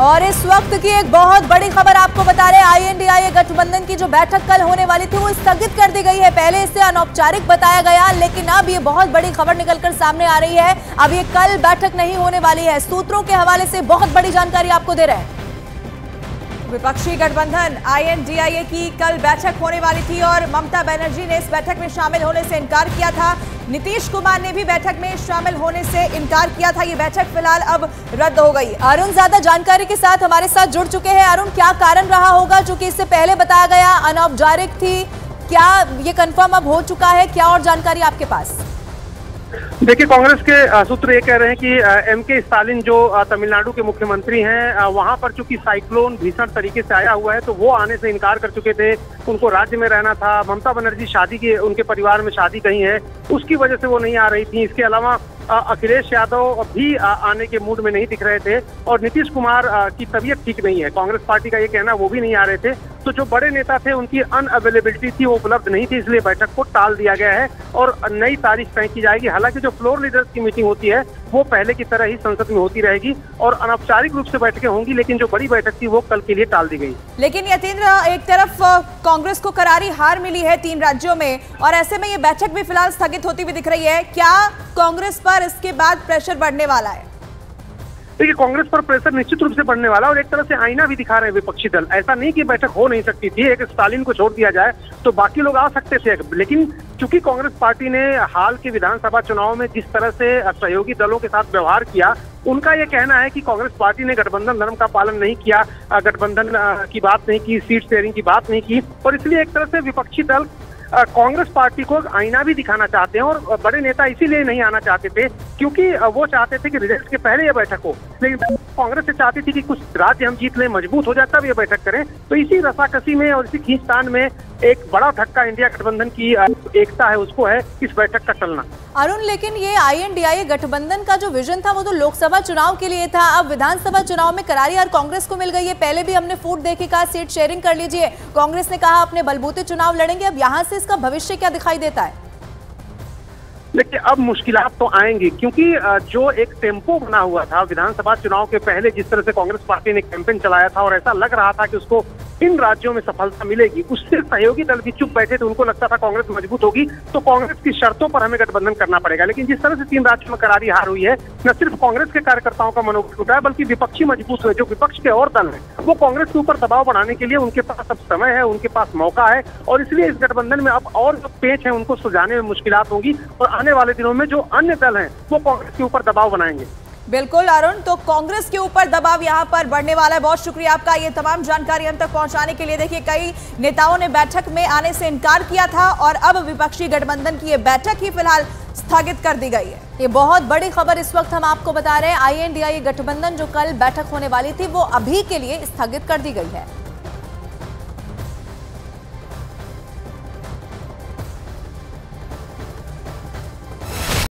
और इस वक्त की एक बहुत बड़ी खबर आपको बता रहे हैं, आईएनडीआईए गठबंधन की जो बैठक कल होने वाली थी वो स्थगित कर दी गई है। पहले इसे अनौपचारिक बताया गया, लेकिन अब ये बहुत बड़ी खबर निकलकर सामने आ रही है। अब ये कल बैठक नहीं होने वाली है। सूत्रों के हवाले से बहुत बड़ी जानकारी आपको दे रहे हैं। विपक्षी गठबंधन आईएनडीआईए की कल बैठक होने वाली थी और ममता बनर्जी ने इस बैठक में शामिल होने से इनकार किया था। नीतीश कुमार ने भी बैठक में शामिल होने से इनकार किया था। ये बैठक फिलहाल अब रद्द हो गई। अरुण ज्यादा जानकारी के साथ हमारे साथ जुड़ चुके हैं। अरुण, क्या कारण रहा होगा? चूंकि इससे पहले बताया गया अनौपचारिक थी, क्या ये कंफर्म अब हो चुका है? क्या और जानकारी आपके पास? देखिए, कांग्रेस के सूत्र ये कह रहे हैं कि एमके स्टालिन जो तमिलनाडु के मुख्यमंत्री हैं, वहां पर चूंकि साइक्लोन भीषण तरीके से आया हुआ है तो वो आने से इनकार कर चुके थे। उनको राज्य में रहना था। ममता बनर्जी शादी की, उनके परिवार में शादी कहीं है, उसकी वजह से वो नहीं आ रही थी। इसके अलावा अखिलेश यादव भी आने के मूड में नहीं दिख रहे थे और नीतीश कुमार की तबीयत ठीक नहीं है। कांग्रेस पार्टी का ये कहना, वो भी नहीं आ रहे थे। तो जो बड़े नेता थे उनकी अनअवेलेबिलिटी थी, वो उपलब्ध नहीं थी, इसलिए बैठक को टाल दिया गया है और नई तारीख तय की जाएगी। हालांकि जो फ्लोर लीडर्स की मीटिंग होती है वो पहले की तरह ही संसद में होती रहेगी और अनौपचारिक रूप से बैठकें होंगी, लेकिन जो बड़ी बैठक थी वो कल के लिए टाल दी गई। लेकिन यतीन्द्र, एक तरफ कांग्रेस को करारी हार मिली है 3 राज्यों में और ऐसे में ये बैठक भी फिलहाल स्थगित होती हुई दिख रही है। क्या कांग्रेस पर इसके बाद प्रेशर बढ़ने वाला है? देखिए, कांग्रेस पर प्रेशर निश्चित रूप से बढ़ने वाला और एक तरह से आईना भी दिखा रहे हैं विपक्षी दल। ऐसा नहीं कि बैठक हो नहीं सकती थी, एक स्टालिन को छोड़ दिया जाए तो बाकी लोग आ सकते थे, लेकिन चूंकि कांग्रेस पार्टी ने हाल के विधानसभा चुनाव में जिस तरह से सहयोगी दलों के साथ व्यवहार किया, उनका यह कहना है कि कांग्रेस पार्टी ने गठबंधन धर्म का पालन नहीं किया, गठबंधन की बात नहीं की, सीट शेयरिंग की बात नहीं की और इसलिए एक तरह से विपक्षी दल कांग्रेस पार्टी को आईना भी दिखाना चाहते हैं और बड़े नेता इसीलिए नहीं आना चाहते थे क्योंकि वो चाहते थे कि रिजल्ट के पहले ये बैठक हो। लेकिन कांग्रेस से चाहती थी कि कुछ राज्य हम जीत लें, मजबूत हो जाए, तब ये बैठक करें। तो इसी रसाकसी में और इसी खींचतान में एक बड़ा धक्का इंडिया गठबंधन की एकता है उसको है इस बैठक का टलना। अरुण, लेकिन ये आईएनडीआईए गठबंधन का जो विजन था वो तो लोकसभा चुनाव के लिए था। अब विधानसभा चुनाव में करारी हार कांग्रेस को मिल गई है। पहले भी हमने फूट देखी, कहा सीट शेयरिंग कर लीजिए। कांग्रेस ने कहा अपने बलबूते चुनाव लड़ेंगे। अब यहाँ से इसका भविष्य क्या दिखाई देता है? देखिए, अब मुश्किलात तो आएंगी क्योंकि जो एक टेम्पो बना हुआ था विधानसभा चुनाव के पहले, जिस तरह से कांग्रेस पार्टी ने कैंपेन चलाया था और ऐसा लग रहा था कि उसको इन राज्यों में सफलता मिलेगी, उससे सहयोगी दल भी चुप बैठे थे। उनको लगता था कांग्रेस मजबूत होगी तो कांग्रेस की शर्तों पर हमें गठबंधन करना पड़ेगा। लेकिन जिस तरह से 3 राज्यों में करारी हार हुई है, न सिर्फ कांग्रेस के कार्यकर्ताओं का मनोबल टूटा है बल्कि विपक्षी मजबूत हुए। जो विपक्ष के और दल हैं वो कांग्रेस के ऊपर दबाव बढ़ाने के लिए उनके पास अब समय है, उनके पास मौका है और इसलिए इस गठबंधन में अब और जो पेच है उनको सुलझाने में मुश्किलात होंगी और आने वाले दिनों में जो अन्य दल हैं वो कांग्रेस के ऊपर दबाव बनाएंगे। बिल्कुल अरुण, तो कांग्रेस के ऊपर दबाव यहां पर बढ़ने वाला है। बहुत शुक्रिया आपका ये तमाम जानकारी हम तक पहुंचाने के लिए। देखिए, कई नेताओं ने बैठक में आने से इनकार किया था और अब विपक्षी गठबंधन की ये बैठक ही फिलहाल स्थगित कर दी गई है। ये बहुत बड़ी खबर इस वक्त हम आपको बता रहे हैं। आईएनडीआईए गठबंधन जो कल बैठक होने वाली थी वो अभी के लिए स्थगित कर दी गई है।